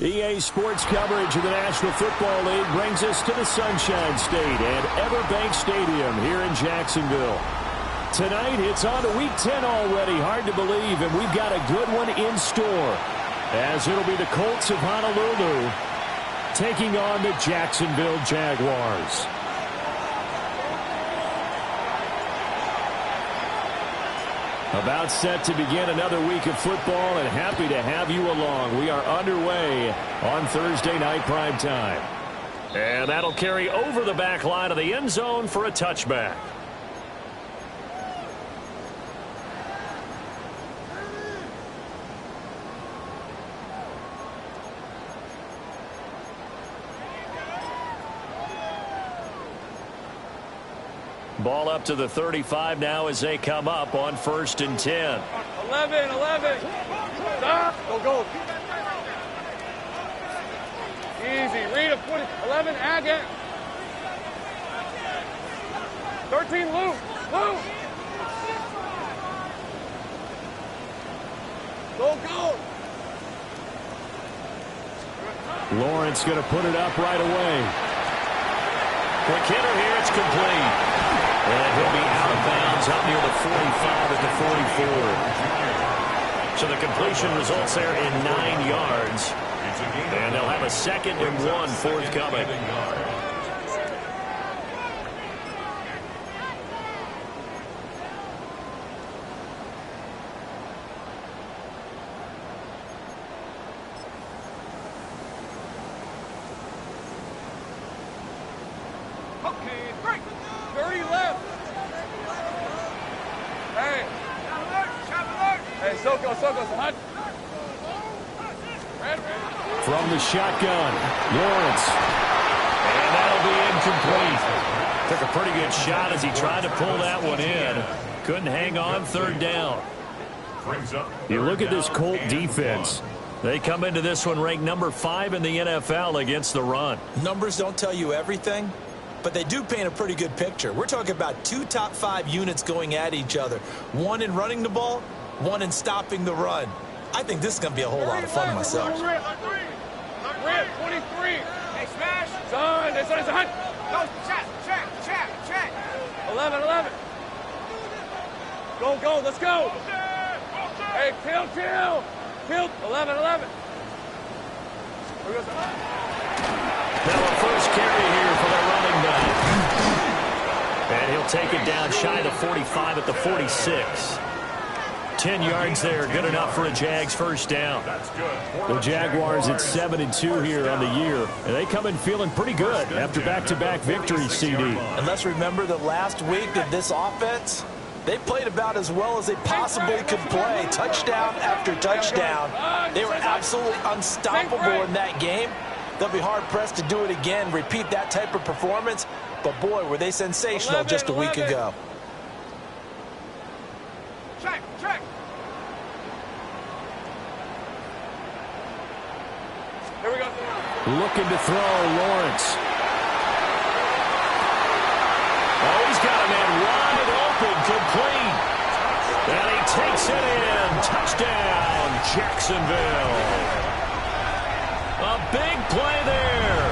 EA Sports coverage of the National Football League brings us to the Sunshine State and Everbank Stadium here in Jacksonville. Tonight, it's on to Week 10 already. Hard to believe, and we've got a good one in store, as it'll be the Colts of Honolulu taking on the Jacksonville Jaguars. About set to begin another week of football, and happy to have you along. We are underway on Thursday night prime time. And that'll carry over the back line of the end zone for a touchback. Ball up to the 35 now as they come up on 1st and 10. 11. Stop. Go. Easy. Read it. 20. 11. Add it. 13. Loop. Go. Lawrence going to put it up right away. Quick hitter here. It's complete. And he'll be out of bounds up near the 45 at the 44. So the completion results there in 9 yards. And they'll have a 2nd and 1 forthcoming. From the shotgun, Lawrence. And that'll be incomplete. Took a pretty good shot as he tried to pull that one in. Couldn't hang on 3rd down. You look at this Colt defense. They come into this one ranked number 5 in the NFL against the run. Numbers don't tell you everything, but they do paint a pretty good picture. We're talking about 2 top 5 units going at each other. One in running the ball, one in stopping the run. I think this is going to be a whole lot of fun myself. 23. Hey, smash. Son, it's a hunt. Go, check. 11. Go, let's go. Hey, kill. 11. Now a first carry here for the running back. And he'll take it down shy of the 45 at the 46. 10 yards there, good enough for a Jags first down. The Jaguars at 7-2 here on the year, and they come in feeling pretty good after back-to-back victories, CD. And let's remember that last week that this offense, they played about as well as they possibly could play, touchdown after touchdown. They were absolutely unstoppable in that game. They'll be hard-pressed to do it again, repeat that type of performance, but boy, were they sensational just a week ago. Check. Here we go. Looking to throw, Lawrence. Oh, he's got a man wide open, complete. And he takes it in. Touchdown, Jacksonville. A big play there.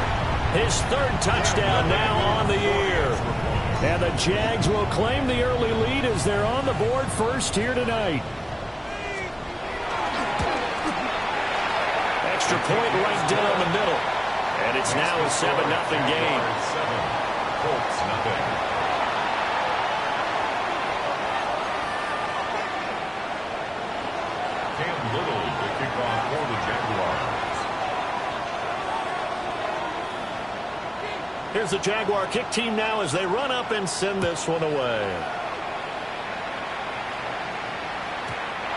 His 3rd touchdown now on the year. And the Jags will claim the early lead as they're on the board first here tonight. Extra point right down the middle. And it's now a 7-0 game. Colts, nothing. Cam Little, the kickoff for the Jaguars. Here's the Jaguar kick team now as they run up and send this one away.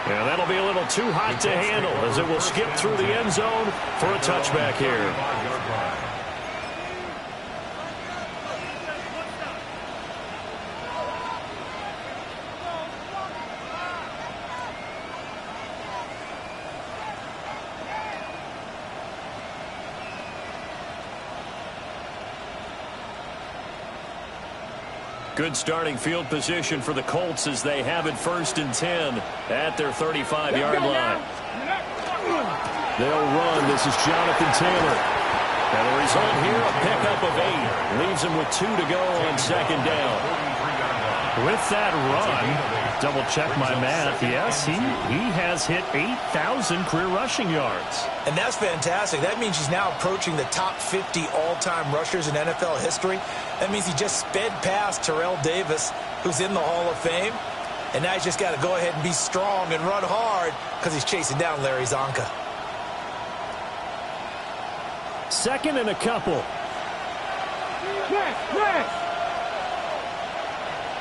And that'll be a little too hot to handle as it will skip through the end zone for a touchback here. Good starting field position for the Colts as they have it 1st and 10 at their 35-yard line. They'll run. This is Jonathan Taylor. And the result here, a pickup of 8. Leaves him with 2 to go on second down. With that run, double check my math, yes, he has hit 8,000 career rushing yards. And that's fantastic. That means he's now approaching the top 50 all-time rushers in NFL history. That means he just sped past Terrell Davis, who's in the Hall of Fame. And now he's just got to go ahead and be strong and run hard because he's chasing down Larry Zonka. Second and a couple. Press.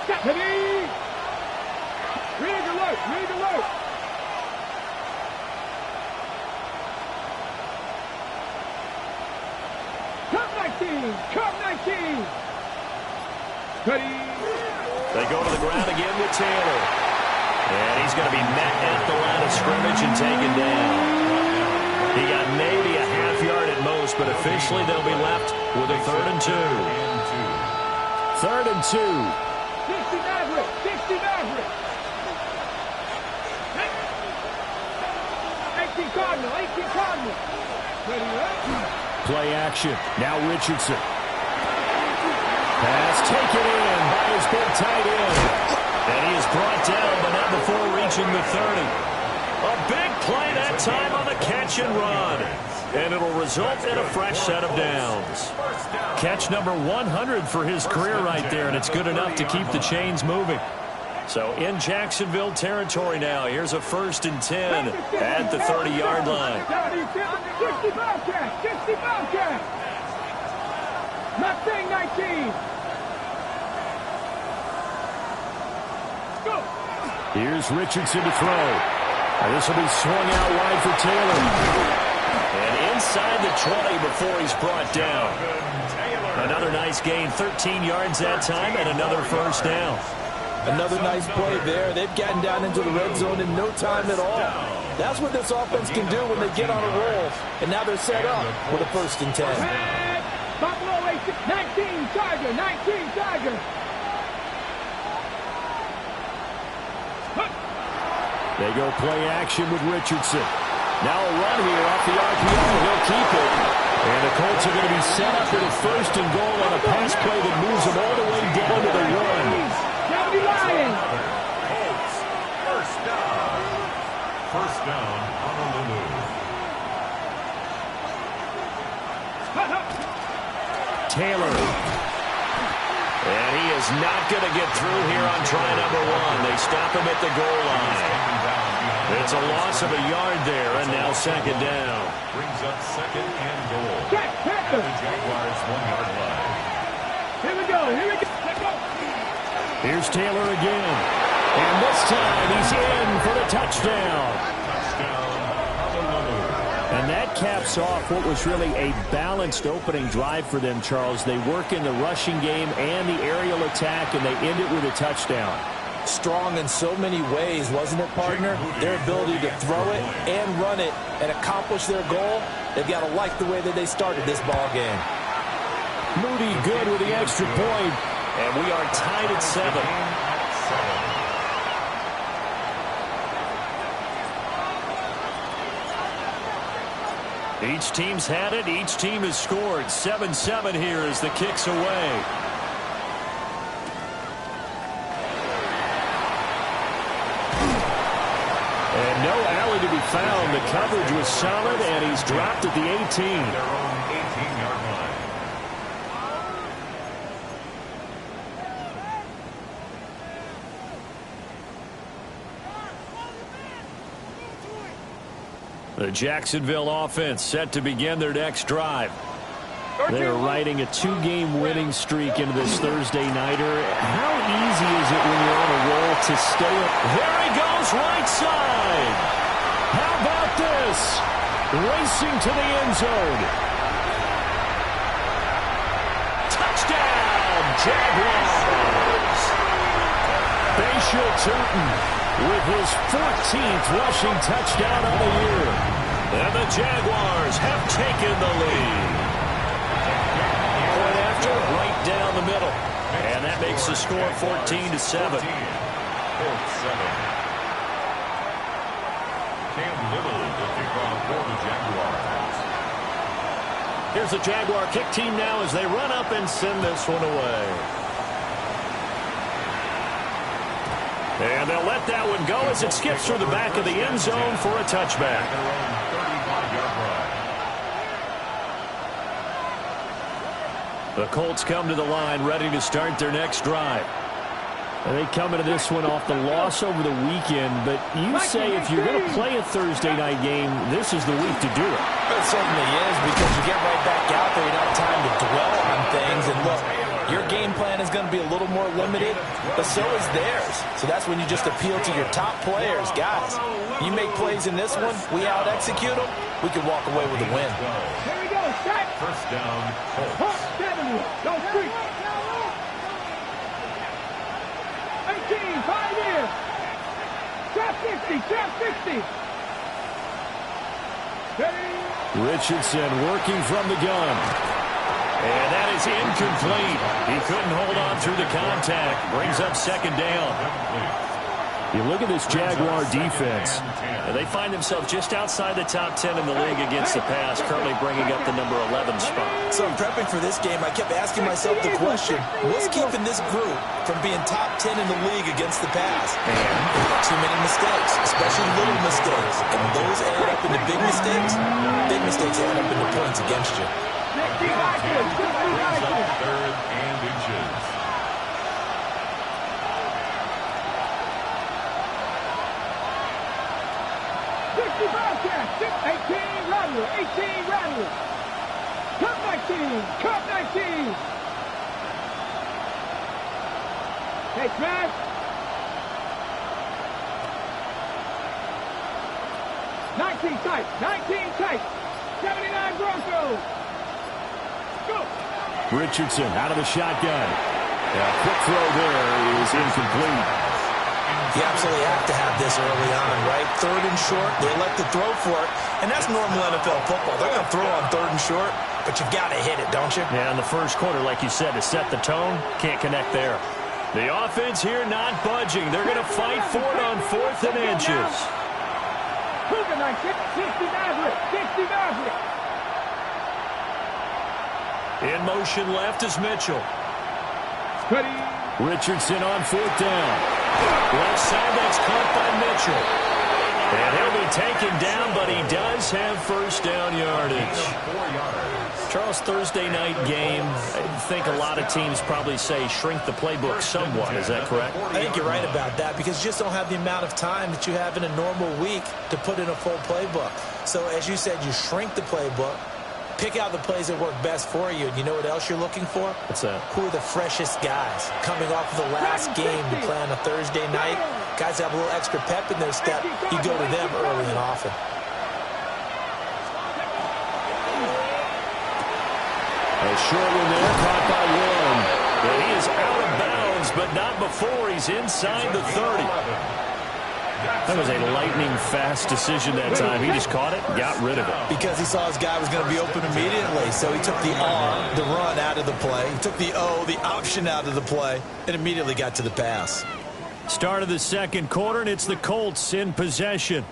Ready. Ready to load. Come 19. Ready. They go to the ground again with Taylor. And he's going to be met at the line of scrimmage and taken down. He got maybe a half yard at most, but officially they'll be left with a 3rd and 2. 3rd and 2. 60 Maverick. 18 Cardinal. Play action. Now Richardson. Pass taken in by his big tight end. And he is brought down, but not before reaching the 30. A big play that time on the catch and run. And it'll result in a fresh set of downs. Catch number 100 for his career right there, and it's good enough to keep the chains moving. So in Jacksonville territory now. Here's a 1st and 10 at the 30-yard line. 65 catch. Mustang 19. Go. Here's Richardson to throw. And this will be swung out wide for Taylor. And inside the 20 before he's brought down. Another nice gain, 13 yards that time, and another 1st down. Another nice play there. They've gotten down into the red zone in no time at all. That's what this offense can do when they get on a roll. And now they're set up with a 1st and 10. Buffalo 19 Tiger. They go play action with Richardson. Now a run here off the RPO. He'll keep it. And the Colts are going to be set up with a 1st and goal on a pass play that moves them all the way down to the 1. Colts, 1st down. 1st down, Honolulu. Taylor. And he is not going to get through here on try number 1. They stop him at the goal line. It's a loss of a yard there, and now 2nd down. Brings up 2nd and goal. At the Jaguars' 1-yard line. Here we go. Here's Taylor again. And this time he's in for the touchdown. Touchdown, Honolulu. And that caps off what was really a balanced opening drive for them, Charles. They work in the rushing game and the aerial attack, and they end it with a touchdown. Strong in so many ways, wasn't it, partner? Their ability to throw it and run it and accomplish their goal, they've got to like the way that they started this ball game. Moody good with the extra point. And we are tied at 7. Each team's had it. Each team has scored. 7-7 here as the kick's away. And no alley to be found. The coverage was solid, and he's dropped at the 18. Their own 18-yard line. The Jacksonville offense set to begin their next drive. They're riding a 2-game winning streak into this Thursday nighter. How easy is it when you're on a roll to stay up? There he goes, right side. How about this? Racing to the end zone. Touchdown, Jaguars. Bashir Tootin with his 14th rushing touchdown of the year. And the Jaguars have taken the lead. Point after, right down the middle. And that makes the score 14-7. Cam Little, the kickoff for the Jaguars. Here's the Jaguar kick team now as they run up and send this one away. And they'll let that one go as it skips through the back of the end zone for a touchback. The Colts come to the line ready to start their next drive. And they come into this one off the loss over the weekend, but you say if you're going to play a Thursday night game, this is the week to do it. It certainly is, because you get right back out there, you don't have time to dwell on things. And look, your game plan is going to be a little more limited, but so is theirs. So that's when you just appeal to your top players. Guys, you make plays in this one, we out-execute them, we can walk away with a win. Here we go, set. First down, Colts. Hawk 7, go street. 18, 5 in. Trap 60, trap 60. Richardson working from the gun. And that is incomplete. He couldn't hold on through the contact. Brings up second down. You look at this Jaguar defense. And they find themselves just outside the top 10 in the league against the pass, currently bringing up the number 11 spot. So in prepping for this game, I kept asking myself the question, what's keeping this group from being top 10 in the league against the pass? And too many mistakes, especially little mistakes. And those add up into big mistakes. Big mistakes add up into points against you. Third and inches. Bobcat, 18, Rattler, 18, Rattler. Cup 19, Cup 19. Hey, Trash. 19 tight, 19 tight. 79 Broncos. Go. Richardson out of the shotgun. A quick throw there is incomplete. You absolutely have to have this early on, right? Third and short, they elect to throw for it, and that's normal NFL football. They're going to throw on third and short, but you've got to hit it, don't you? Yeah, in the first quarter, like you said, to set the tone, can't connect there. The offense here not budging. They're going to fight for it on 4th and inches. 60 Maverick, 60 Maverick. In motion left is Mitchell. Ready. Richardson on 4th down. Left side, that's caught by Mitchell. And he'll be taken down, but he does have first down yardage. Charles, Thursday night game, I think a lot of teams probably say shrink the playbook somewhat. Is that correct? I think you're right about that, because you just don't have the amount of time that you have in a normal week to put in a full playbook. So as you said, you shrink the playbook, pick out the plays that work best for you. And you know what else you're looking for? What's that? Who are the freshest guys coming off of the last game to play on a Thursday night? Guys have a little extra pep in their step. You go to them early and often. A short one there, caught by one. And he is out of bounds, but not before he's inside the 30. That was a lightning-fast decision that time. He just caught it and got rid of it. Because he saw his guy was going to be open immediately, so he took the R, the run, out of the play. He took the O, the option, out of the play, and immediately got to the pass. Start of the second quarter, and it's the Colts in possession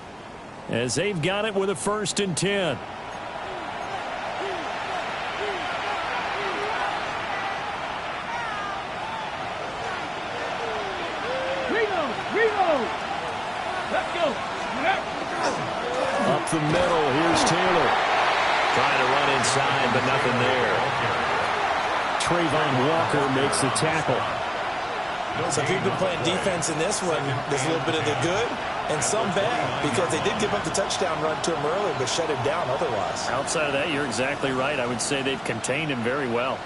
as they've got it with a 1st and 10. Let's go. Up the middle, here's Taylor. Trying to run inside, but nothing there. Trayvon Walker makes the tackle. So if you've been playing defense in this one, there's a little bit of the good and some bad, because they did give up the touchdown run to him early, but shut him down otherwise. Outside of that, you're exactly right. I would say they've contained him very well.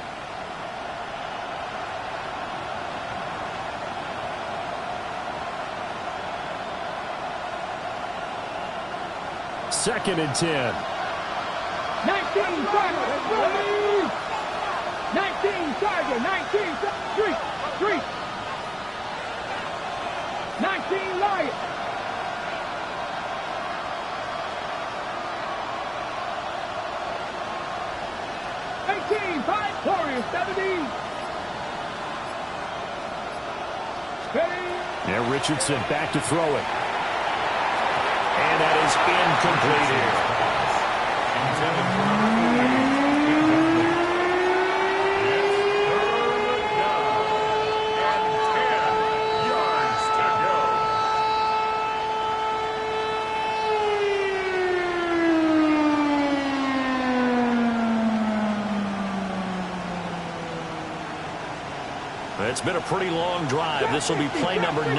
Second and 10. 19 Tiger. 19 Tiger. 19 Street. Street. 19 Lion. Warriors 70. Steady. Now Richardson back to throw it. And that is incomplete here. Intended for number 8. It's been a pretty long drive. This will be play number 9.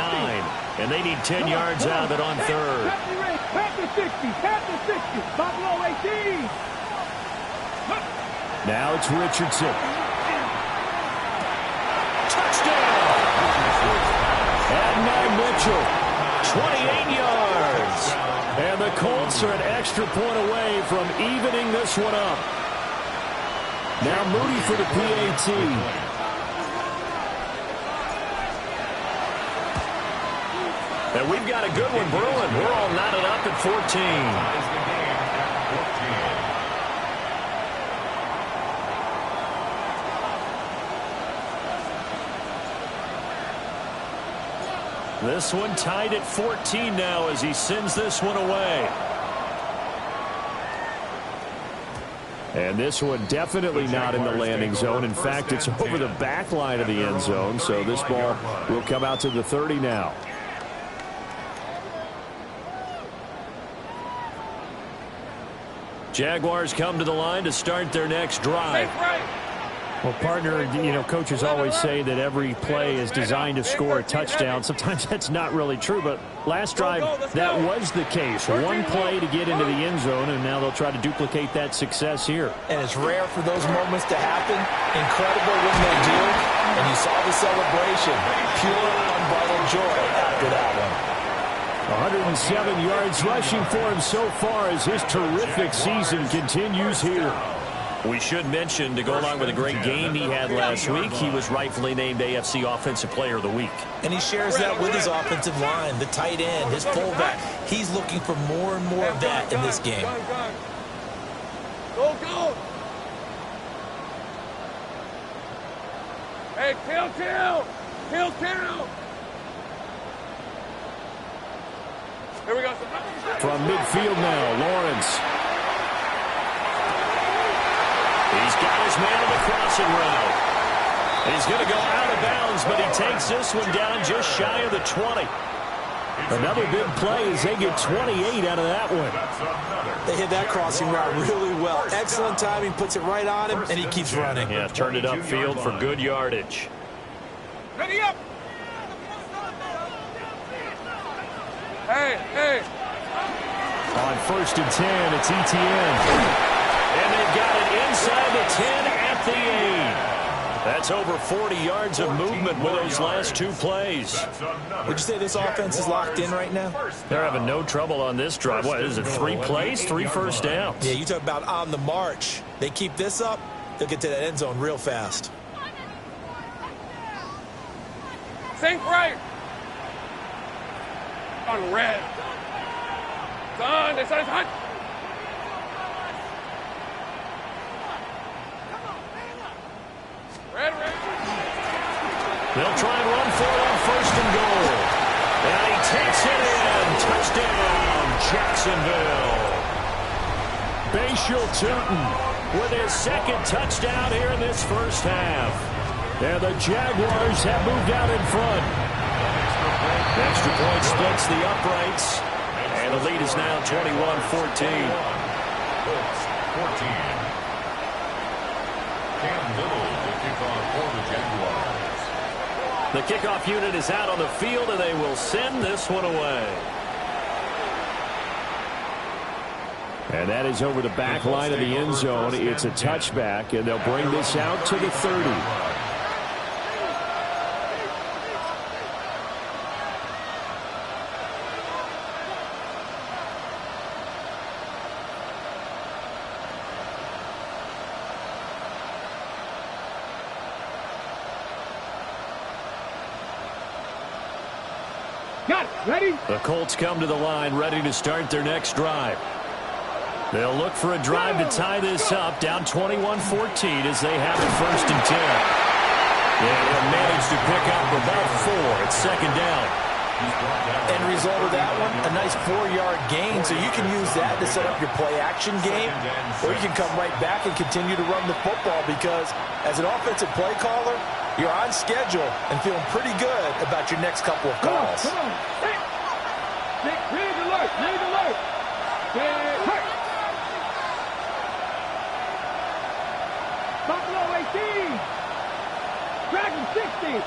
And they need 10 yards out of it on third. Pass the 60. Pass the 60. Buffalo 18. Now it's Richardson. Touchdown! And now Mitchell. 28 yards. And the Colts are an extra point away from evening this one up. Now Moody for the PAT. And we've got a good one brewing. We're all knotted up at 14. Ties the game at 14. This one tied at 14 now as he sends this one away. And this one definitely not in the landing zone. In fact, it's over the back line of the end zone. So this ball will come out to the 30 now. Jaguars come to the line to start their next drive. Well, partner, you know, coaches always say that every play is designed to score a touchdown. Sometimes that's not really true, but last drive, that was the case. One play to get into the end zone, and now they'll try to duplicate that success here. And it's rare for those moments to happen. Incredible when they do. And you saw the celebration. Pure, unbridled joy after that one. 107 yards rushing for him so far as his terrific season continues here. We should mention, to go along with a great game he had last week, he was rightfully named AFC Offensive Player of the Week. And he shares that with his offensive line, the tight end, his fullback. He's looking for more and more of that in this game. Go, go. Hey, kill. Here we go. From midfield now, Lawrence. He's got his man on the crossing route. He's going to go out of bounds, but he takes this one down just shy of the 20. Another big play as they get 28 out of that one. They hit that crossing route really well. Excellent timing, puts it right on him, and he keeps running. Yeah, turned it upfield for good yardage. Ready up. Hey. On 1st and 10, it's ETN. And they've got it inside the 10 at the 8. That's over 40 yards of movement with those last two plays. Would you say this offense is locked in right now? They're having no trouble on this drive. What is it, 3 plays, 3 first downs? Yeah, you talk about on the march. They keep this up, they'll get to that end zone real fast. Think right. On red. It's on. Red. They'll try and run for it on 1st and goal. And he takes it in. Touchdown, Jacksonville. Bashal Tootin with his second touchdown here in this first half. And the Jaguars have moved out in front. The extra point splits the uprights. And the lead is now 21-14. Colts 14. Cam Little will kick off for the Jaguars. The kickoff unit is out on the field, and they will send this one away. And that is over the back line of the end zone. It's a touchback, and they'll bring this out to the 30. Got it. Ready? The Colts come to the line, ready to start their next drive. They'll look for a drive to tie this up, down 21-14 as they have it 1st and 10. They'll manage to pick up about 4 at 2nd down. End result of that one, a nice 4-yard gain. So you can use that to set up your play-action game, or you can come right back and continue to run the football because as an offensive play caller, you're on schedule and feeling pretty good about your next couple of calls. Come on. Read alert. Read alert. Buffalo 18. Dragon 60.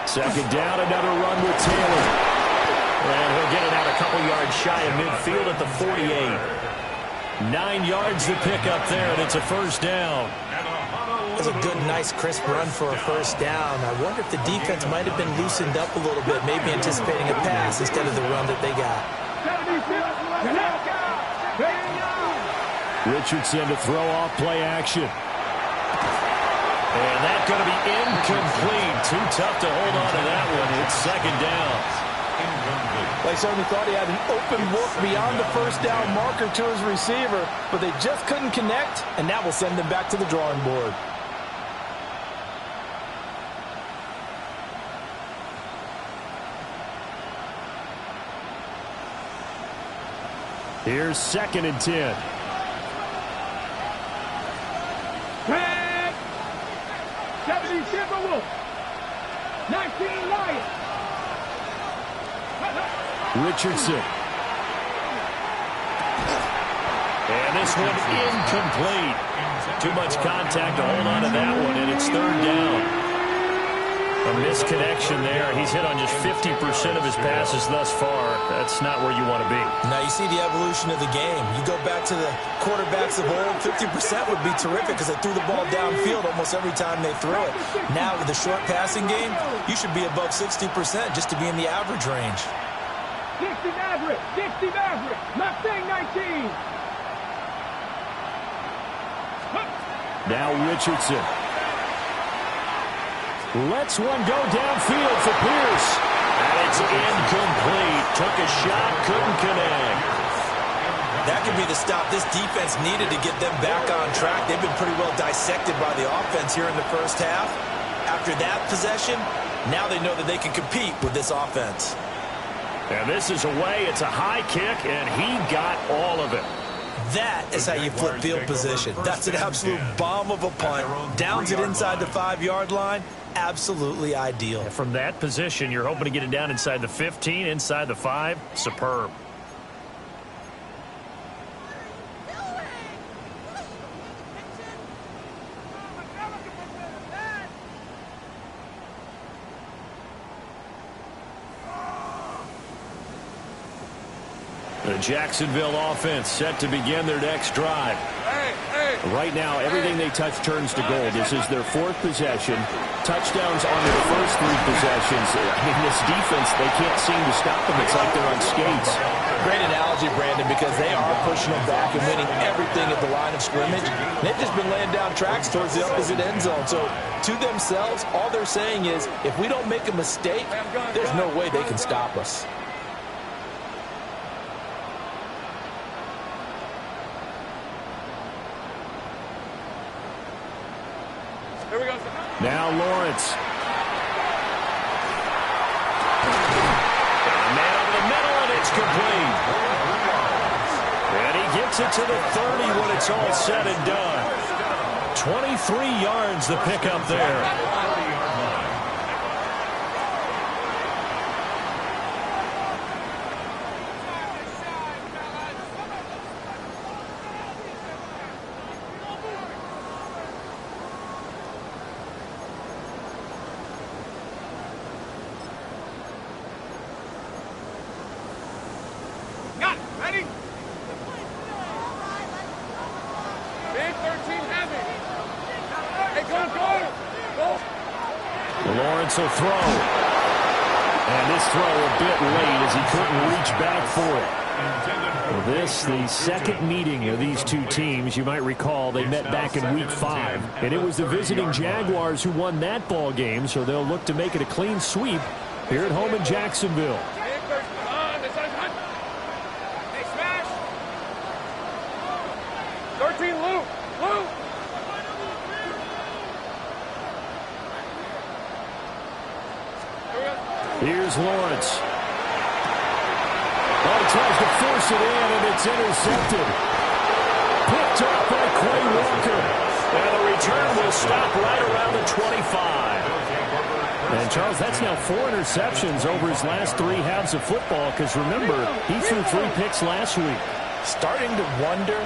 Second down, another run with Taylor. And he'll get it out a couple yards shy of midfield at the 48. 9 yards to pick up there, and it's a first down. That's a good, nice, crisp run for a first down. I wonder if the defense might have been loosened up a little bit, maybe anticipating a pass instead of the run that they got. Richardson to throw off play action. And that's going to be incomplete. Too tough to hold on to that one. It's second down. They certainly thought he had an open look beyond the first down marker to his receiver, but they just couldn't connect, and that will send them back to the drawing board. Here's 2nd and 10. 70 Timberwolves. 19 Lions. Richardson. And this one incomplete. Too much contact to hold on to that one, and it's third down. A misconnection there. He's hit on just 50% of his passes thus far. That's not where you want to be. Now you see the evolution of the game. You go back to the quarterbacks of old, 50% would be terrific because they threw the ball downfield almost every time they threw it. Now with the short passing game, you should be above 60% just to be in the average range. 60 average. 60 average. Not saying 19. Now Richardson. Lets one go downfield for Pierce. And it's incomplete. Took a shot, couldn't connect. That could be the stop this defense needed to get them back on track. They've been pretty well dissected by the offense here in the first half. After that possession, now they know that they can compete with this offense. And this is away. It's a high kick, and he got all of it. That is how you flip field position. That's an absolute bomb of a punt. Downs it inside the 5-yard line. Absolutely ideal. From that position, you're hoping to get it down inside the 15, inside the 5. Superb. The Jacksonville offense set to begin their next drive. Right now, everything they touch turns to gold. This is their 4th possession. Touchdowns on their first 3 possessions. I mean, this defense, they can't seem to stop them. It's like they're on skates. Great analogy, Brandon, because they are pushing them back and winning everything at the line of scrimmage. They've just been laying down tracks towards the opposite end zone. So, to themselves, all they're saying is, if we don't make a mistake, there's no way they can stop us. Now Lawrence. Man over the middle, and it's complete. And he gets it to the 30 when it's all said and done. 23 yards the pickup there. Lawrence will throw. And this throw a bit late as he couldn't reach back for it. Well, this, the second meeting of these two teams. You might recall they met back in Week 5. And it was the visiting Jaguars who won that ball game, so they'll look to make it a clean sweep here at home in Jacksonville. 13 Luke. Here's Lawrence. Oh, he tries to force it in, and it's intercepted. Picked up by Quay Walker. And the return will stop right around the 25. And, Charles, that's now 4 interceptions over his last 3 halves of football, because, remember, he threw 3 picks last week. Starting to wonder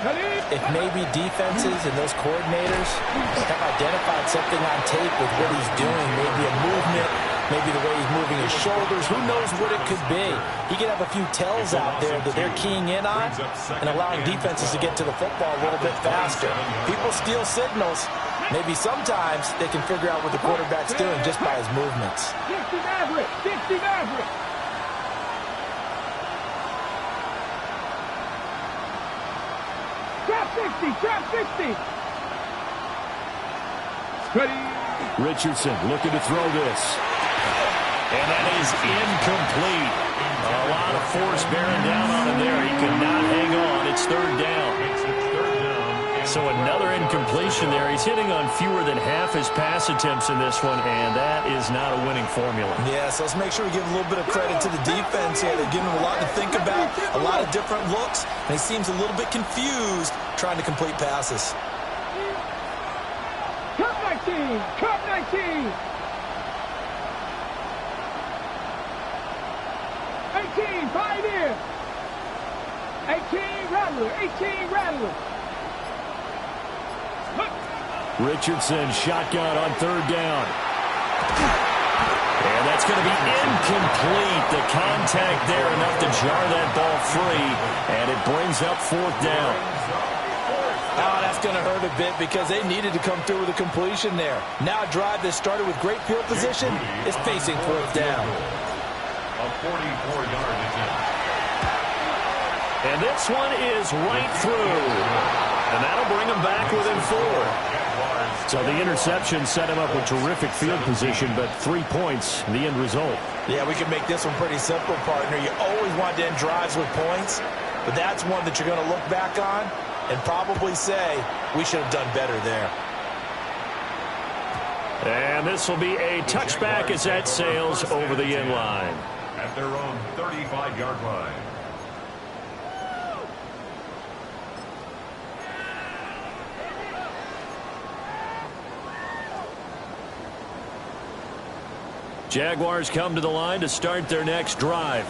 if maybe defenses and those coordinators have identified something on tape with what he's doing. Maybe a movement, maybe the way he's moving his shoulders. Who knows what it could be? He could have a few tells out there that they're keying in on and allowing defenses to get to the football a little bit faster. People steal signals. Maybe sometimes they can figure out what the quarterback's doing just by his movements. 60 Maverick! 60 Maverick! Trap 60! Trap 60! Ready? Richardson looking to throw this. And that is incomplete. A lot of force bearing down on him there. He could not hang on. It's 3rd down. So another incompletion there. He's hitting on fewer than half his pass attempts in this one, and that is not a winning formula. Yeah, so let's make sure we give a little bit of credit to the defense here. They're giving him a lot to think about, a lot of different looks, and he seems a little bit confused trying to complete passes. Cup 19! Cup 19! 18, Pioneer! 18, Rattler! 18, Rattler! Richardson shotgun on 3rd down. And that's going to be incomplete. The contact there enough to jar that ball free, and it brings up 4th down. Oh, that's going to hurt a bit because they needed to come through with a completion there. Now a drive that started with great field position is facing 4th down. A 44-yard attempt. And this one is right through. And that'll bring him back within 4. So the interception set him up with terrific field position, but 3 points, the end result. Yeah, we can make this one pretty simple, partner. You always want to end drives with points, but that's one that you're going to look back on and probably say, we should have done better there. And this will be a touchback as that sails over the end line. At their own 35-yard line. Jaguars come to the line to start their next drive.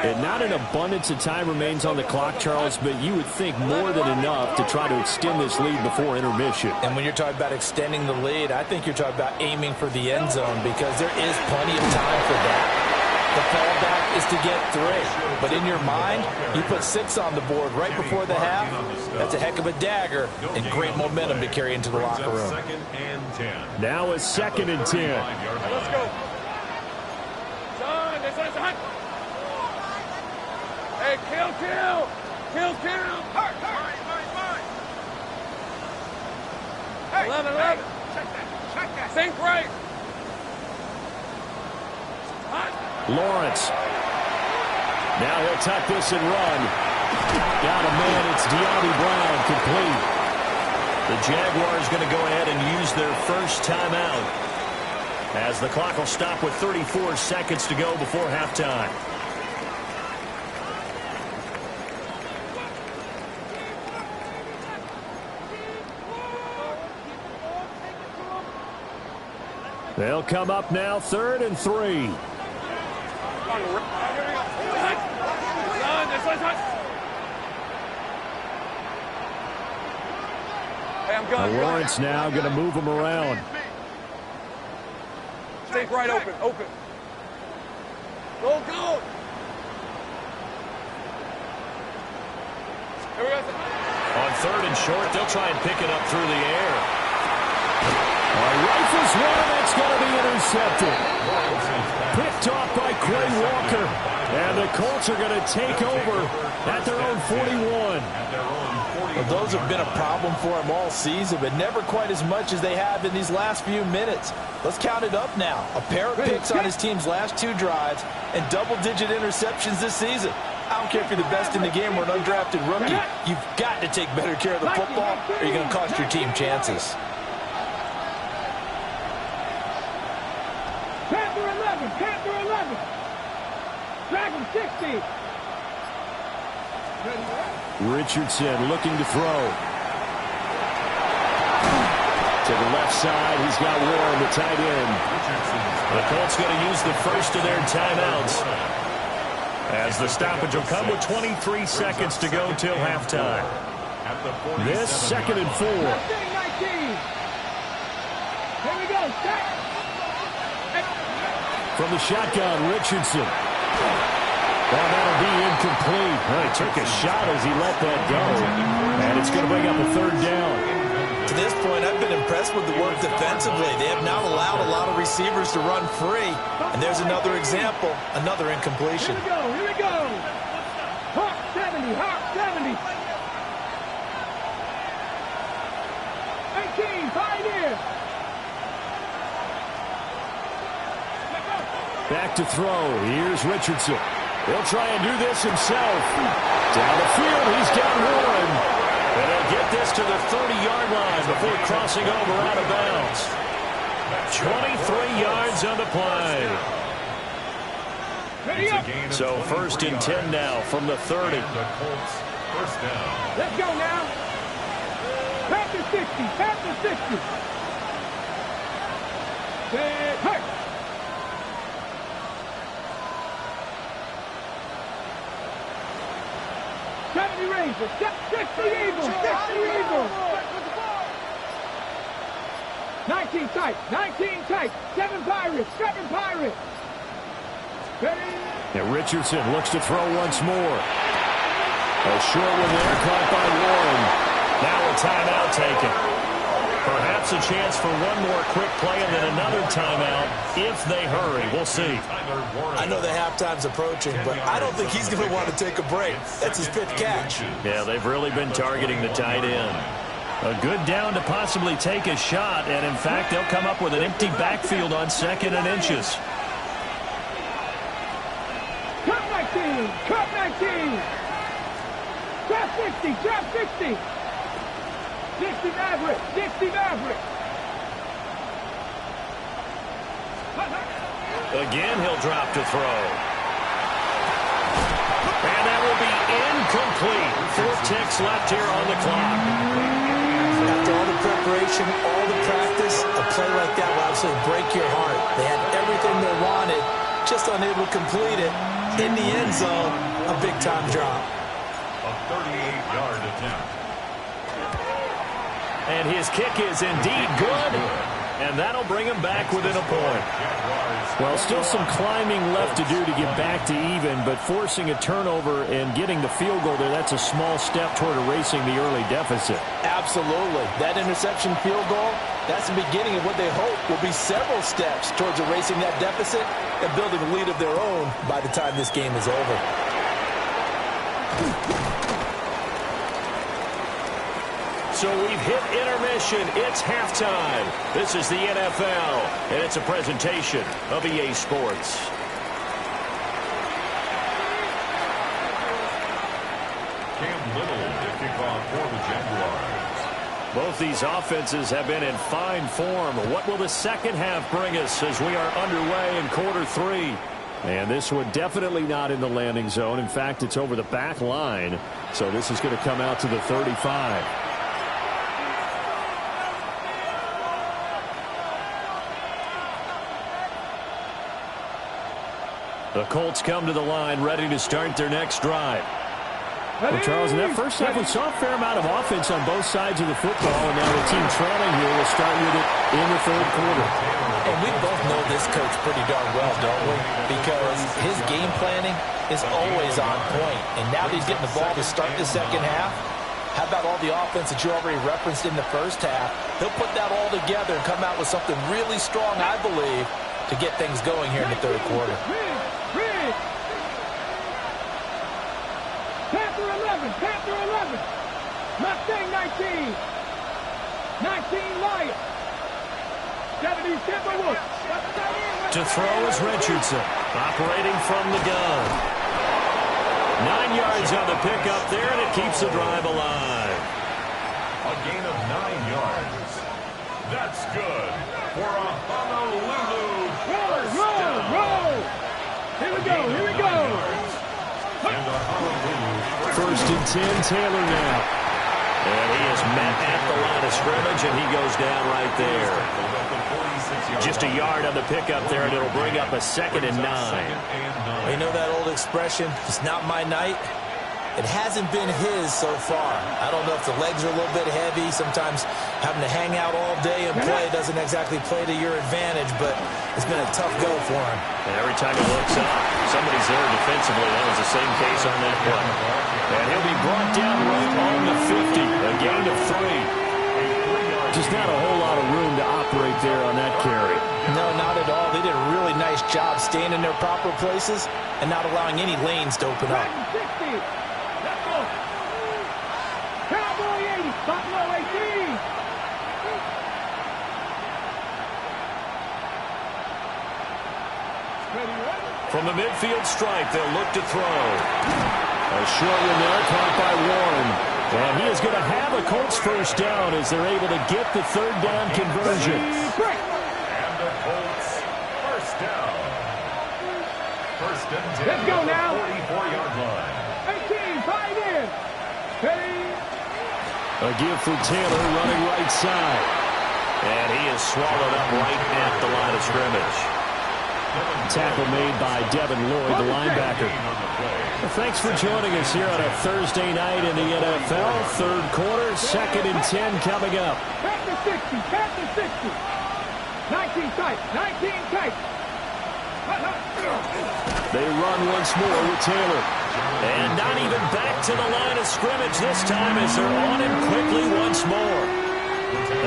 And not an abundance of time remains on the clock, Charles, but you would think more than enough to try to extend this lead before intermission. And when you're talking about extending the lead, I think you're talking about aiming for the end zone because there is plenty of time for that. The fallback is to get 3. But in your mind, you put 6 on the board right before the half. That's a heck of a dagger and great momentum to carry into the locker room. 2nd and 10. Now a 2nd and 10. Let's go. Son, this one's hot. Hey, kill. Hurt. Hey, 11. Check that. Think right. Lawrence. Now he'll tuck this and run. Down a man, it's De'Ami Brown, complete. The Jaguars going to go ahead and use their first timeout as the clock will stop with 34 seconds to go before halftime. They'll come up now, 3rd and 3. Lawrence now going to move him around. Think right, open. Go. Here we go. On 3rd and short, they'll try and pick it up through the air. Rifles one, that's going to be intercepted. Picked off by Quay Walker. And the Colts are going to take over at their own 41. Well, those have been a problem for him all season, but never quite as much as they have in these last few minutes. Let's count it up now. A pair of picks on his team's last 2 drives and double-digit interceptions this season. I don't care if you're the best in the game or an undrafted rookie. You've got to take better care of the football or you're going to cost your team chances. Panther 11. Drag him 60. Richardson looking to throw. To the left side, he's got Warren, the tight end. The Colts going to use the first of their timeouts, as the stoppage will come with 23 seconds to go till halftime. This 2nd and 4. Here we go. From the shotgun, Richardson. Well, that'll be incomplete. He took a shot as he let that go. And it's going to bring up a 3rd down. To this point, I've been impressed with the work defensively. They have not allowed a lot of receivers to run free. And there's another example, another incompletion. Here we go. Here we go. Hawk 70. Hawk 70. 18. Pioneer. Back to throw. Here's Richardson. He'll try and do this himself. Down the field, he's got Warren. And he'll get this to the 30-yard line before crossing over out of bounds. 23 yards on the play. So 1st and 10 now from the 30. First down. Let's go now. Past the 60. Past the 60. Hurt. 70 Rangers, 60 Eagles, 60 Eagles. 19 tight, 19 tight, 7 Pirates, 7 Pirates. Now Richardson looks to throw once more. A short one there, caught by Warren. Now a timeout taken. Perhaps a chance for one more quick play and then another timeout if they hurry. We'll see. I know the halftime's approaching, but I don't think he's going to want to take a break. That's his 5th catch. Yeah, they've really been targeting the tight end. A good down to possibly take a shot, and in fact, they'll come up with an empty backfield on 2nd and inches. Cut 19, cut 19. Drop 60, drop 60. 60 Maverick, 60 Maverick. Again, he'll drop to throw. And that will be incomplete. 4 ticks left here on the clock. After all the preparation, all the practice, a play like that will absolutely break your heart. They had everything they wanted, just unable to complete it. In the end zone, a big-time drop. A 38-yard attempt. And his kick is indeed good. And that'll bring him back within a point. Well, still some climbing left to do to get back to even, but forcing a turnover and getting the field goal there, that's a small step toward erasing the early deficit. Absolutely. That interception field goal, that's the beginning of what they hope will be several steps towards erasing that deficit and building a lead of their own by the time this game is over. So we've hit intermission. It's halftime. This is the NFL, and it's a presentation of EA Sports. Cam Little to kick off for the Jaguars. Both these offenses have been in fine form. What will the second half bring us as we are underway in quarter 3? And this one definitely not in the landing zone. In fact, it's over the back line. So this is going to come out to the 35. The Colts come to the line ready to start their next drive. Well, Charles, in that first half, we saw a fair amount of offense on both sides of the football, and now the team trailing here will start with it in the 3rd quarter. And we both know this coach pretty darn well, don't we? Because his game planning is always on point. And now that he's getting the ball to start the second half, how about all the offense that you already referenced in the first half? He'll put that all together and come out with something really strong, I believe, to get things going here in the 3rd quarter. Panther 11. Mustang 19. 19 Lions. 70 Timberwolves. To throw is Richardson, operating from the gun. 9 yards on the pickup there, and it keeps the drive alive. A gain of 9 yards. That's good for a Honolulu first down. Roll. Here we go. First and 10, Taylor now. And he is met at the line of scrimmage, and he goes down right there. Just a yard on the pickup there, and it'll bring up a 2nd and 9. You know that old expression, it's not my night? It hasn't been his so far. I don't know if the legs are a little bit heavy. Sometimes having to hang out all day and play doesn't exactly play to your advantage, but it's been a tough go for him. And every time he looks up, somebody's there defensively. That was the same case on that play. And he'll be brought down right on the 50, a gain of 3. Just not a whole lot of room to operate there on that carry. No, not at all. They did a really nice job staying in their proper places and not allowing any lanes to open up. 60. Let's go. Cowboy 80. Buffalo 18. From the midfield stripe, they'll look to throw. A short one there, caught by Warren. And he is going to have a Colts first down as they're able to get the 3rd down conversion. And the Colts first down. First and 10. Let's go now. 44-yard line. 18, fight in. Ready. A give for Taylor running right side. And he is swallowed up right at the line of scrimmage. Tackle made by Devin Lloyd, the linebacker. Well, thanks for joining us here on a Thursday night in the NFL. 3rd quarter, 2nd and 10 coming up. Back to 60, back to 60. 19 tight, 19 tight. They run once more with Taylor. And not even back to the line of scrimmage this time as they're on him quickly once more.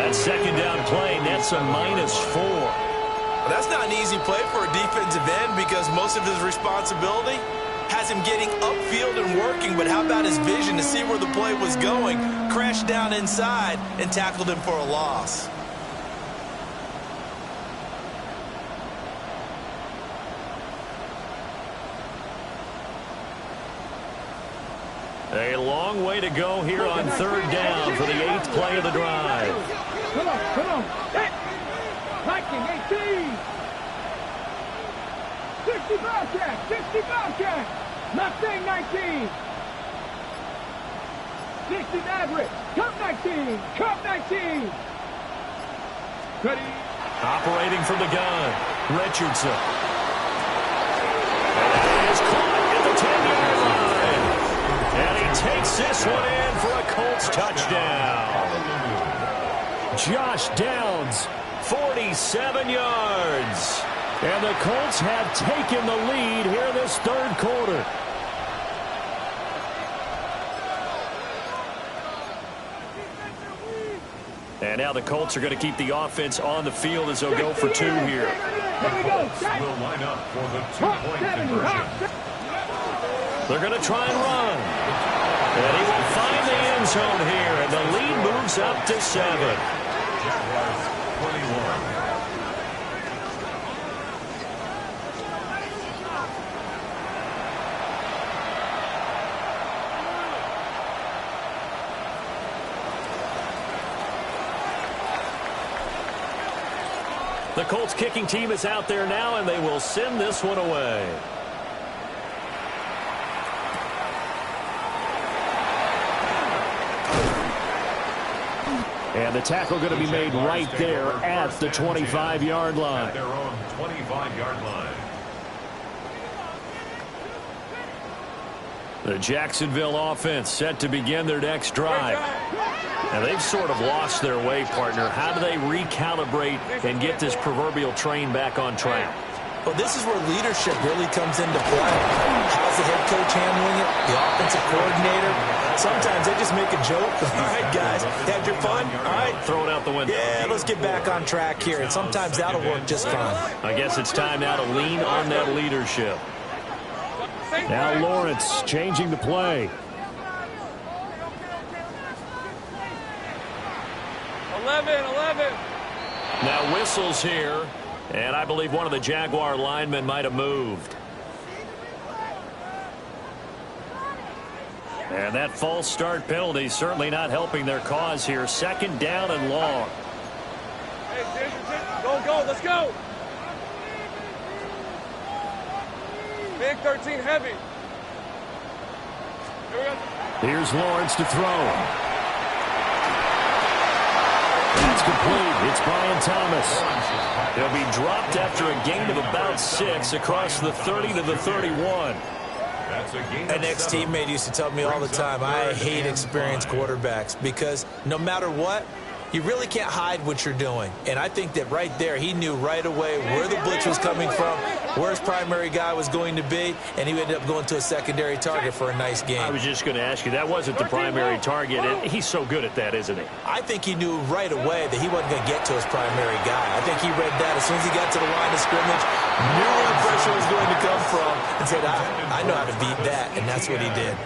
That 2nd down play, that's a -4. That's not an easy play for a defensive end because most of his responsibility has him getting upfield and working, but how about his vision to see where the play was going, crashed down inside, and tackled him for a loss. A long way to go here on 3rd down for the 8th play of the drive. Come on, come on. Hey. Viking 18. 60 Bobcat, 60 Bobcat. Mustang 19. 60 Maverick, Cup 19, Cup 19. Ready. Operating from the gun, Richardson. And he is caught at the 10-yard line. And he takes this one in for a Colts touchdown. Josh Downs, 47 yards. and the Colts have taken the lead here this 3rd quarter. And now the Colts are going to keep the offense on the field as they'll go for 2 here. Colts will line up for the 2-point conversion. They're going to try and run. And he will find the end zone here, and the lead moves up to 7. Jaguars 21. The Colts kicking team is out there now, and they will send this one away. And the tackle going to be made right there at the 25-yard line. At their own 25-yard line. The Jacksonville offense set to begin their next drive. And they've sort of lost their way, partner. How do they recalibrate and get this proverbial train back on track? Well, this is where leadership really comes into play. How's the head coach handling it? The offensive coordinator? Sometimes they just make a joke. All right, guys, had your fun? All right. Throw it out the window. Yeah, let's get back on track here. And sometimes that'll work just fine. I guess it's time now to lean on that leadership. Now Lawrence changing the play. 11. Now whistles here, and I believe one of the Jaguar linemen might have moved. And that false start penalty certainly not helping their cause here. 2nd down and long. Go, let's go. Big 13 heavy. Here's Lawrence to throw. That's complete. It's Brian Thomas. He'll be dropped after a gain of about 6 across the 30 to the 31. An ex-teammate used to tell me all the time, I hate experienced quarterbacks because no matter what, you really can't hide what you're doing. And I think that right there, he knew right away where the blitz was coming from, where his primary guy was going to be, and he ended up going to a secondary target for a nice game. I was just going to ask you, that wasn't the primary target, and he's so good at that, isn't he? I think he knew right away that he wasn't going to get to his primary guy. I think he read that as soon as he got to the line of scrimmage, knew where the pressure was going to come from, and said, I know how to beat that, and that's what he did.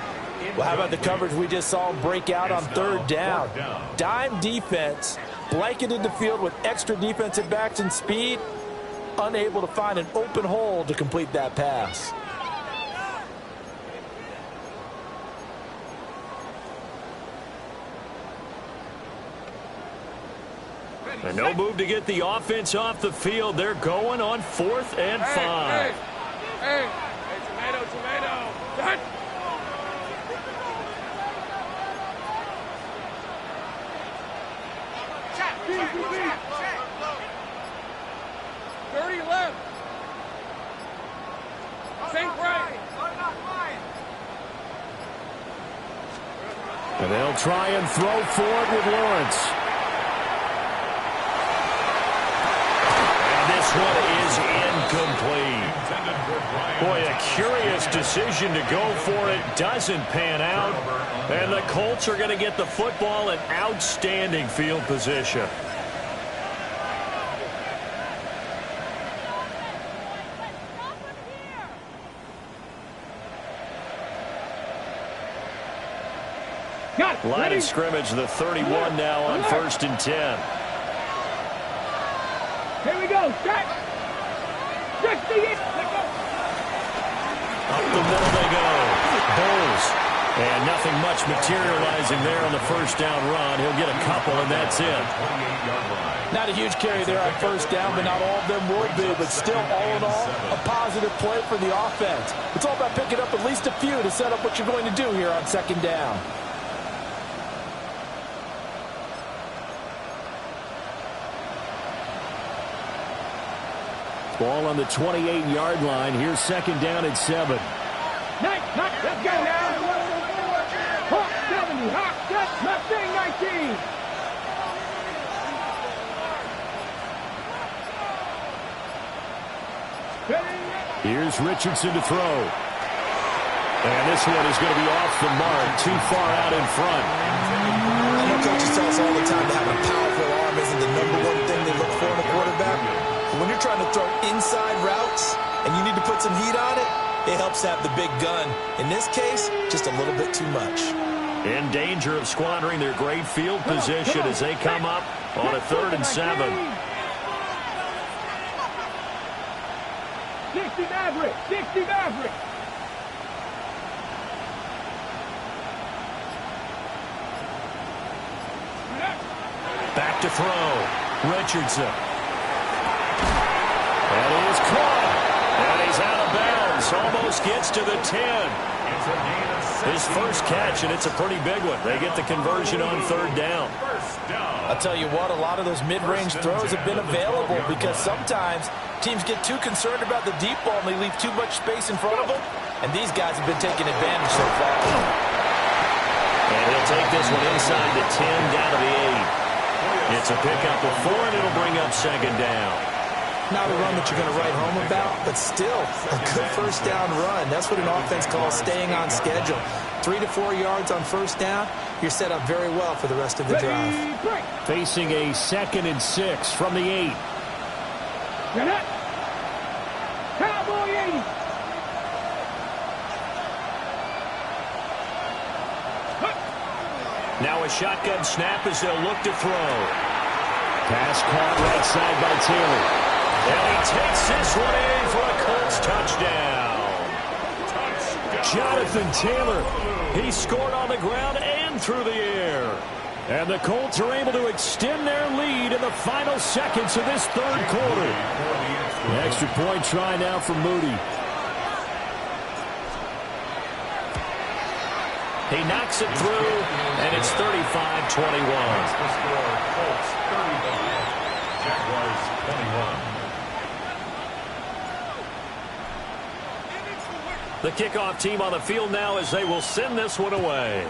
Well, how about the coverage we just saw him break out on third down? Dime defense, blanketed the field with extra defensive backs and speed, unable to find an open hole to complete that pass. And no move to get the offense off the field. They're going on 4th and 5. Hey, tomato. Done. Check. 30 left. Think right. And they'll try and throw forward with Lawrence. And this one is incomplete. Boy, a curious decision to go for it. Doesn't pan out. And the Colts are going to get the football in outstanding field position. Line of scrimmage, the 31 now on 1st and 10. Here we go. Check. 68. Up the middle they go. Bowles. And nothing much materializing there on the first down run. He'll get a couple, and that's it. Not a huge carry there on first down, but not all of them will be. But still, all in all, a positive play for the offense. It's all about picking up at least a few to set up what you're going to do here on second down. Ball on the 28-yard line. Here's second down at 7. Let's go now. Hawk 70. Hawk set. Mustang 19. Here's Richardson to throw. And this one is going to be off the mark, too far out in front. I know coaches tell us all the time that having a powerful arm isn't the #1 thing they look for in a quarterback. When you're trying to throw inside routes and you need to put some heat on it, it helps have the big gun. In this case, just a little bit too much. In danger of squandering their great field position as they come up on a 3rd and 7. 60 Maverick. 60 Maverick. Back to throw. Richardson. And he is caught. And he's out of bounds. Almost gets to the 10. His first catch, and it's a pretty big one. They get the conversion on 3rd down. I'll tell you what, a lot of those mid-range throws have been available because sometimes teams get too concerned about the deep ball and they leave too much space in front of them. And these guys have been taking advantage so far. And he'll take this one inside the 10 down to the 8. It's a pickup of 4, and it'll bring up second down. Not a run that you're going to write home about, but still a good first down run. That's what an offense calls staying on schedule. 3 to 4 yards on first down, you're set up very well for the rest of the drive. Facing a 2nd and 6 from the 8. Cowboy 80. Now a shotgun snap as they'll look to throw. Pass caught right side by Taylor. And he takes this one in for a Colts touchdown. Jonathan Taylor, he scored on the ground and through the air. And the Colts are able to extend their lead in the final seconds of this 3rd quarter. The extra point try now for Moody. He knocks it through, and it's 35-21. The score, Colts 35, Jaguars 21. The kickoff team on the field now as they will send this one away.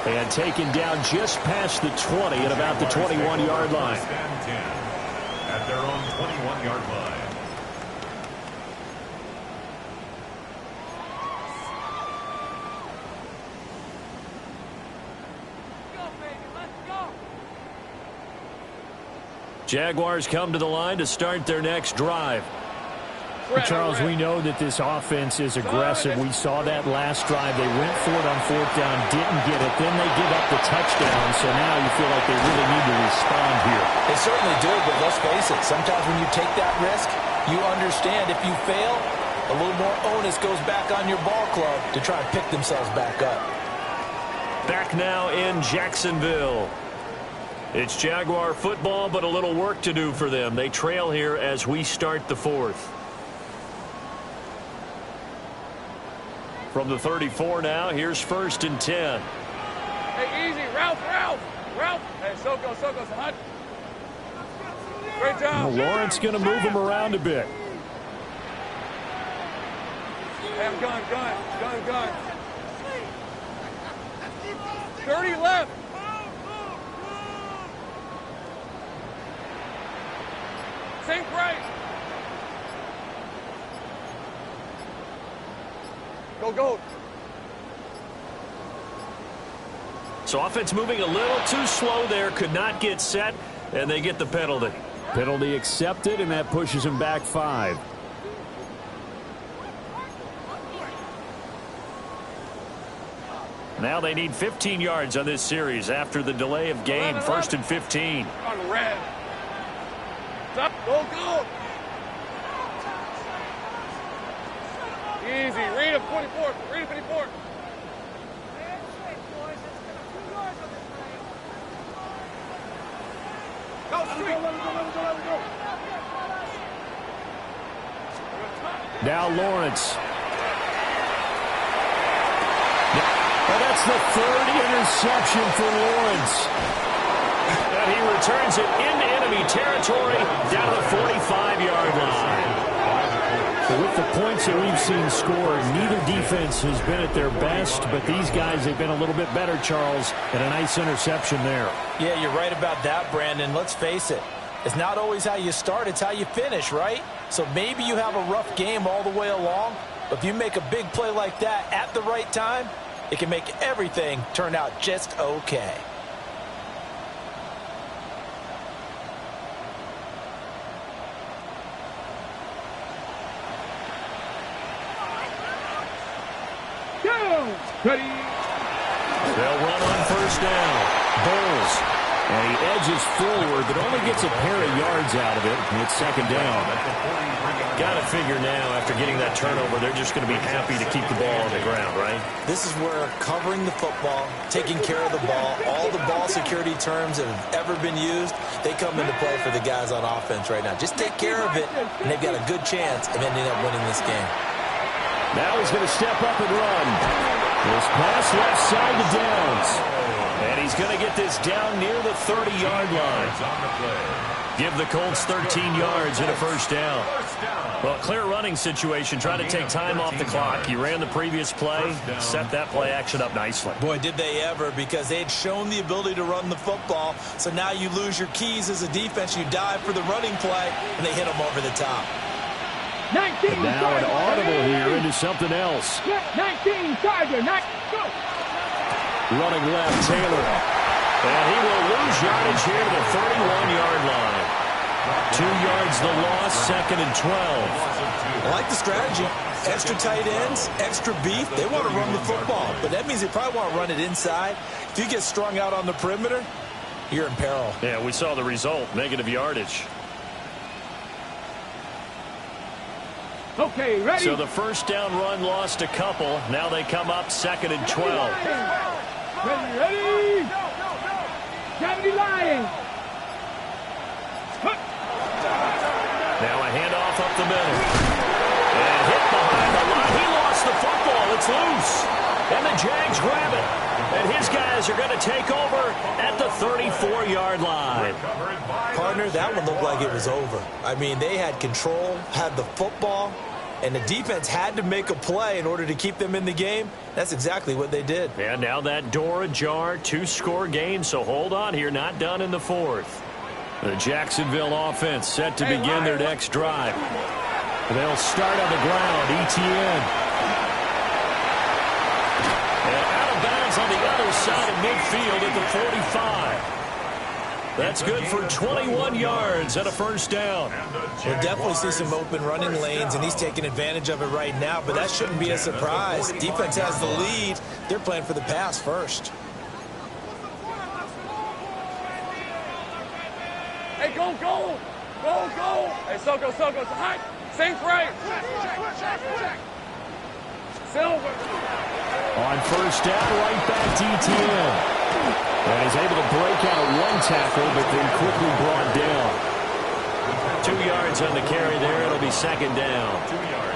And taken down just past the 20 at about the 21-yard line. Stand 10 at their own 21-yard line. Jaguars come to the line to start their next drive. Charles, we know that this offense is aggressive. We saw that last drive. They went for it on fourth down, didn't get it. Then they give up the touchdown, so now you feel like they really need to respond here. They certainly do, but let's face it. Sometimes when you take that risk, you understand if you fail, a little more onus goes back on your ball club to try and pick themselves back up. Back now in Jacksonville. It's Jaguar football, but a little work to do for them. They trail here as we start the fourth. From the 34 now, here's 1st and 10. Hey, easy. Ralph. Hey, Soko, son. Great job. Lawrence going to move him around a bit. Hey, I'm gun. 30 left. Sink right. Go. So offense moving a little too slow there, could not get set, and they get the penalty. Penalty accepted, and that pushes him back 5. Now they need 15 yards on this series after the delay of game. 1st and 15. On red. Go. Easy. Read him 24. Go, street. Now Lawrence. And that's the 3rd interception for Lawrence. And he returns it into enemy territory down to the 45-yard line. With the points that we've seen scored, neither defense has been at their best, but these guys have been a little bit better, Charles, and a nice interception there. Yeah, you're right about that, Brandon. Let's face it. It's not always how you start, it's how you finish, right? So maybe you have a rough game all the way along, but if you make a big play like that at the right time, it can make everything turn out just okay. Ready. They'll run on 1st down. Bowles. And he edges forward, but only gets a pair of yards out of it. And it's 2nd down. Got to figure now, after getting that turnover, they're just going to be happy to keep the ball on the ground, right? This is where covering the football, taking care of the ball, all the ball security terms that have ever been used, they come into play for the guys on offense right now. Just take care of it, and they've got a good chance of ending up winning this game. Now he's going to step up and run. This pass left side to Downs. And he's going to get this down near the 30-yard line. Give the Colts 13 yards and a 1st down. Well, clear running situation, trying to take time off the clock. He ran the previous play, set that play action up nicely. Boy, did they ever, because they had shown the ability to run the football. So now you lose your keys as a defense. You dive for the running play, and they hit them over the top. 19. And now an audible here into something else. 19. Charger. Go. Running left, Taylor. And he will lose yardage here to the 31-yard line. 2 yards the loss, 2nd and 12. I like the strategy. Extra tight ends, extra beef. They want to run the football, but that means they probably want to run it inside. If you get strung out on the perimeter, you're in peril. Yeah, we saw the result, negative yardage. Okay, ready. So the 1st down run lost a couple. Now they come up 2nd and 12. Ready. Lions. Now a handoff the middle. And hit behind the line. He lost the football. It's loose. And the Jags grab it. And his guys are going to take over at the 34-yard line. Partner, that one looked like it was over. I mean, they had control, had the football, and the defense had to make a play in order to keep them in the game. That's exactly what they did. And now that door ajar, 2-score game, so hold on here, not done in the fourth. The Jacksonville offense set to begin their next drive. They'll start on the ground, ETN. And out of bounds on the other side of midfield at the 45. That's good for 21 yards and a first down. We'll definitely see some open running lanes, and he's taking advantage of it right now, but that shouldn't be a surprise. Defense has the lead. They're playing for the pass first. Hey, go, go. Go, go. Hey, Soko. High. Sink right. Silver. On first down, right back to ETN. And he's able to break out of one tackle, but then quickly brought down. 2 yards on the carry there. It'll be second down.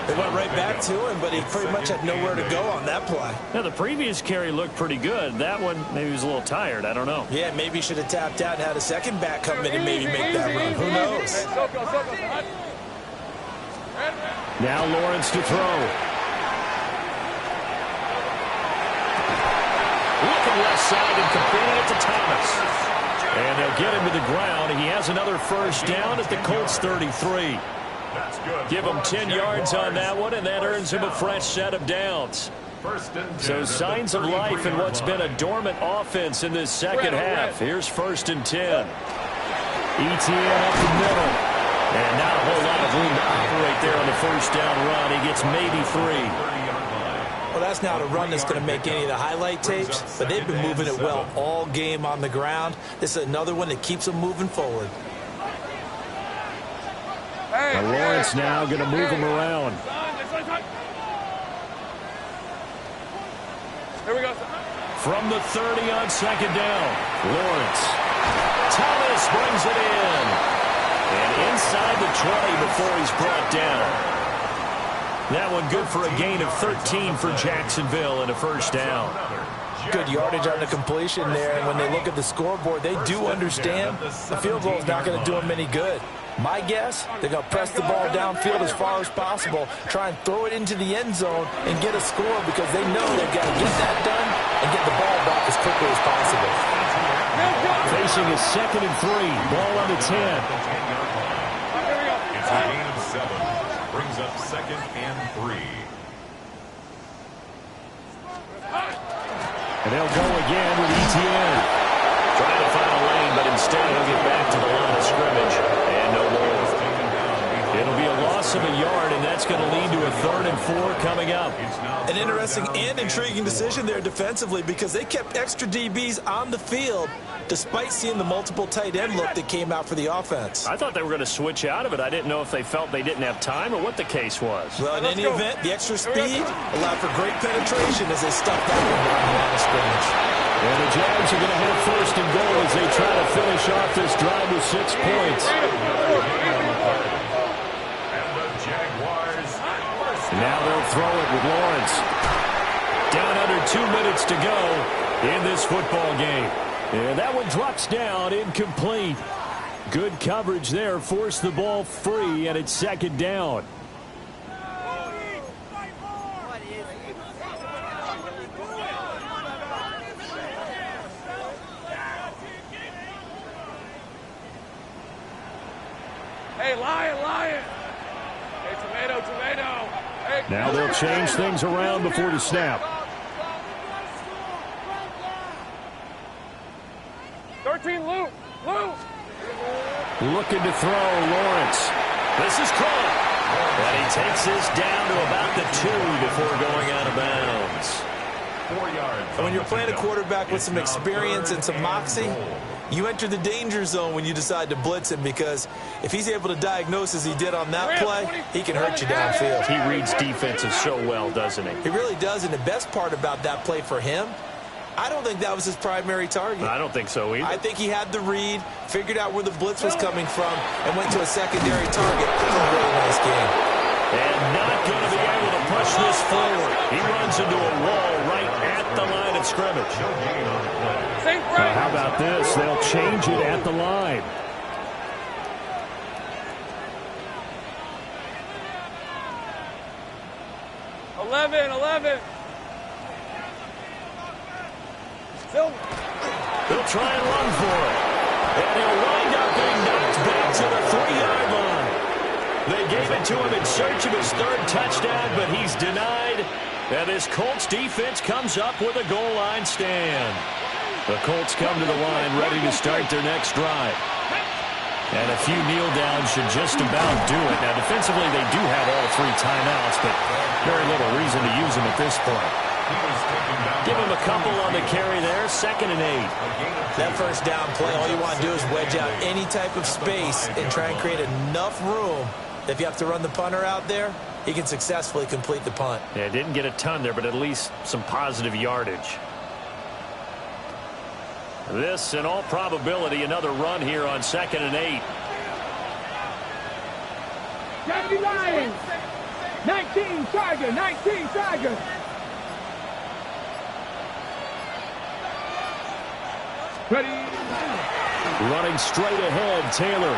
They went right back to him, but he pretty much had nowhere to go on that play. Now, the previous carry looked pretty good. That one, maybe he was a little tired. I don't know. Yeah, maybe he should have tapped out and had a second back come in and maybe make that run. Who knows? Now Lawrence to throw. Looking left side and completing it to Thomas. And they'll get him to the ground. He has another first down at the Colts 33. Give him 10 yards on that one, and that earns him a fresh set of downs. So signs of life in what's been a dormant offense in this second half. Here's 1st and 10. ETN up the middle. And not a whole lot of room to operate there on the first down run. He gets maybe 3. Well, that's not a run that's going to make any of the highlight tapes, but they've been moving it well all game on the ground. This is another one that keeps them moving forward. Lawrence now going to move him around. Here we go. From the 30 on second down, Lawrence. Thomas brings it in. And inside the 20 before he's brought down. That one good for a gain of 13 for Jacksonville and a first down. Good yardage on the completion there, and when they look at the scoreboard, they do understand the field goal is not going to do them any good. My guess, they're going to press the ball downfield as far as possible, try and throw it into the end zone and get a score because they know they've got to get that done and get the ball back as quickly as possible. Facing a 2nd and 3, ball on the 10. It's a gain of 7. Brings up 2nd and 3. And they'll go again with ETN. Trying to find a lane, but instead he'll get back to the line of scrimmage. And no more. It'll be a loss of a yard, and that's going to lead to a 3rd and 4 coming up. An interesting and intriguing decision there defensively because they kept extra DBs on the field despite seeing the multiple tight end look that came out for the offense. I thought they were going to switch out of it. I didn't know if they felt they didn't have time or what the case was. Well, in any event, the extra speed allowed for great penetration as they stuffed that one down the line of scrimmage. And the Jags are going to have 1st and goal as they try to finish off this drive with 6 points. Now they'll throw it with Lawrence. Down under 2 minutes to go in this football game. And that one drops down, incomplete. Good coverage there, forced the ball free, and it's 2nd down. Hey, lion. Hey, tomato. Hey. Now they'll change things around before the snap. 13, Luke. Looking to throw, Lawrence. This is caught. And he takes this down to about the 2 before going out of bounds. 4 yards. And when you're playing a quarterback with some experience and some moxie, you enter the danger zone when you decide to blitz him because if he's able to diagnose as he did on that play, he can hurt you downfield. He reads defenses so well, doesn't he? He really does, and the best part about that play for him, I don't think that was his primary target. I don't think so either. I think he had the read, figured out where the blitz was coming from, and went to a secondary target. That was a really nice game. of scrimmage. How about this? They'll change it at the line. They'll try and run for it. And he'll wind up being knocked back to the 3-yard line. They gave it to him in search of his third touchdown, but he's denied. And this Colts defense comes up with a goal line stand. The Colts come to the line ready to start their next drive. And a few kneel downs should just about do it. Now, defensively, they do have all 3 timeouts, but very little reason to use them at this point. Give him a couple on the carry there, 2nd and 8. That first down play, all you want to do is wedge out any type of space and try and create enough room. If you have to run the punter out there, he can successfully complete the punt. Yeah, didn't get a ton there, but at least some positive yardage. This, in all probability, another run here on 2nd and 8. Jags Lions. 19 Tiger, 19 Tiger. Ready. Running straight ahead, Taylor.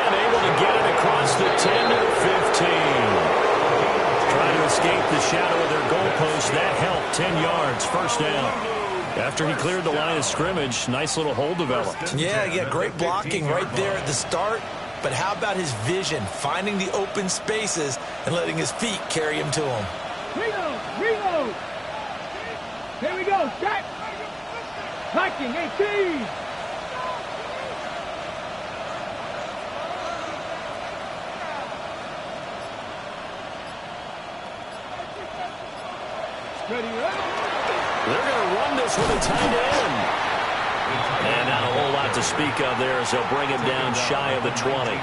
And able to get it across the 10 to the 15. Trying to escape the shadow of their goalpost. That helped. 10 yards, first down. After he cleared the line of scrimmage, nice little hole developed. Yeah, great blocking right there at the start. But how about his vision, finding the open spaces and letting his feet carry him to him? Reload. Here we go. Set. Hiking 18. Ready. They're going to run this with a tight end. And not a whole lot to speak of there as they'll bring him down shy of the 20.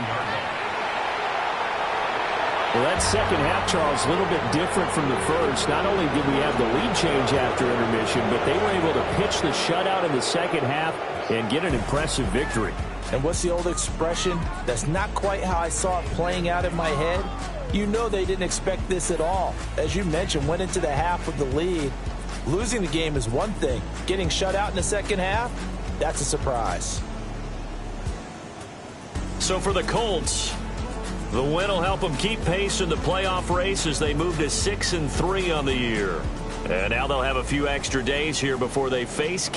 Well, that second half, Charles, a little bit different from the first. Not only did we have the lead change after intermission, but they were able to pitch the shutout in the second half and get an impressive victory. And what's the old expression? That's not quite how I saw it playing out in my head. You know they didn't expect this at all. As you mentioned, went into the half with the lead. Losing the game is one thing. Getting shut out in the second half, that's a surprise. So for the Colts, the win will help them keep pace in the playoff race as they move to 6-3 on the year. And now they'll have a few extra days here before they face